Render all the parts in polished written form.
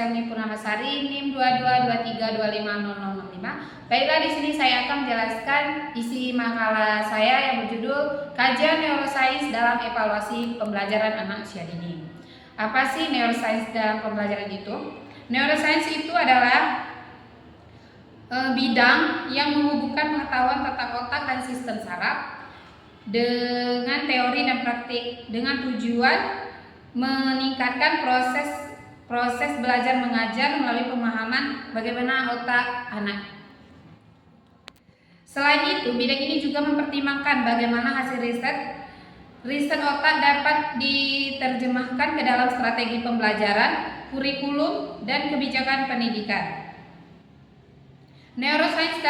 Selmi Purnamasari, NIM 2223250065. Baiklah, di sini saya akan menjelaskan isi makalah saya yang berjudul Kajian Neurosains dalam Evaluasi Pembelajaran Anak Usia Dini. Apa sih neuroscience dalam pembelajaran itu? Neuroscience itu adalah bidang yang menghubungkan pengetahuan tentang otak dan sistem saraf dengan teori dan praktik dengan tujuan meningkatkan proses belajar mengajar melalui pemahaman bagaimana otak anak. Selain itu, bidang ini juga mempertimbangkan bagaimana hasil riset otak dapat diterjemahkan ke dalam strategi pembelajaran, kurikulum, dan kebijakan pendidikan. Neuroscience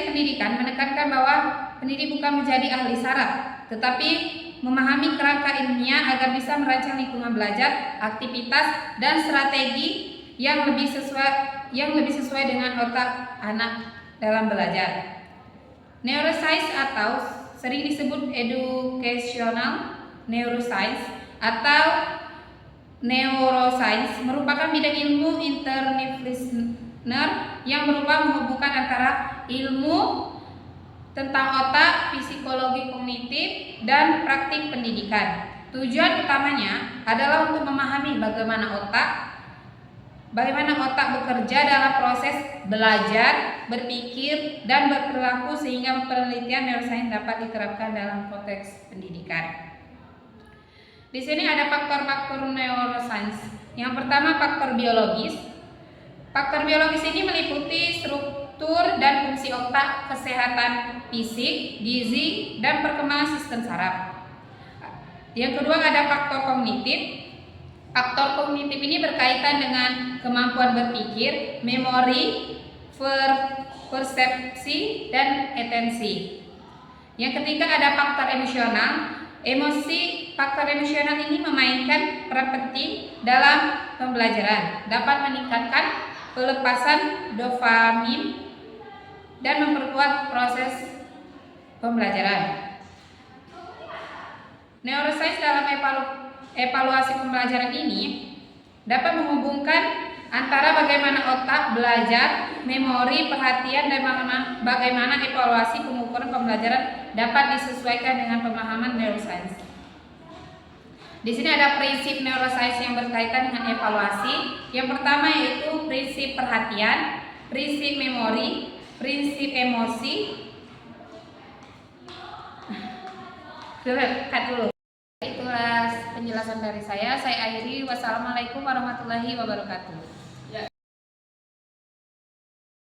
pendidikan menekankan bahwa pendidik bukan menjadi ahli saraf, tetapi memahami kerangka ilmiah agar bisa merancang lingkungan belajar, aktivitas, dan strategi yang lebih sesuai dengan otak anak dalam belajar. Neuroscience atau sering disebut educational neuroscience atau neuroscience merupakan bidang ilmu interdisipliner yang berupa menghubungkan antara ilmu tentang otak, psikologi kognitif, dan praktik pendidikan. Tujuan utamanya adalah untuk memahami bagaimana otak bekerja dalam proses belajar, berpikir, dan berperilaku sehingga penelitian neuroscience dapat diterapkan dalam konteks pendidikan. Di sini ada faktor-faktor neuroscience. Yang pertama, faktor biologis. Faktor biologis ini meliputi struktur dan fungsi otak, kesehatan fisik, gizi, dan perkembangan sistem saraf. Yang kedua ada faktor kognitif. Faktor kognitif ini berkaitan dengan kemampuan berpikir, memori, persepsi, dan atensi. Yang ketiga ada faktor emosional. Faktor emosional ini memainkan peran penting dalam pembelajaran, dapat meningkatkan pelepasan dopamin dan memperkuat proses pembelajaran. Neuroscience dalam evaluasi pembelajaran ini dapat menghubungkan antara bagaimana otak belajar, memori, perhatian, dan bagaimana evaluasi pengukuran pembelajaran dapat disesuaikan dengan pemahaman neuroscience. Di sini ada prinsip neuroscience yang berkaitan dengan evaluasi. Yang pertama yaitu prinsip perhatian, prinsip memori, prinsip emosi. Cut dulu. Itulah penjelasan dari saya. Saya akhiri. Wassalamualaikum warahmatullahi wabarakatuh.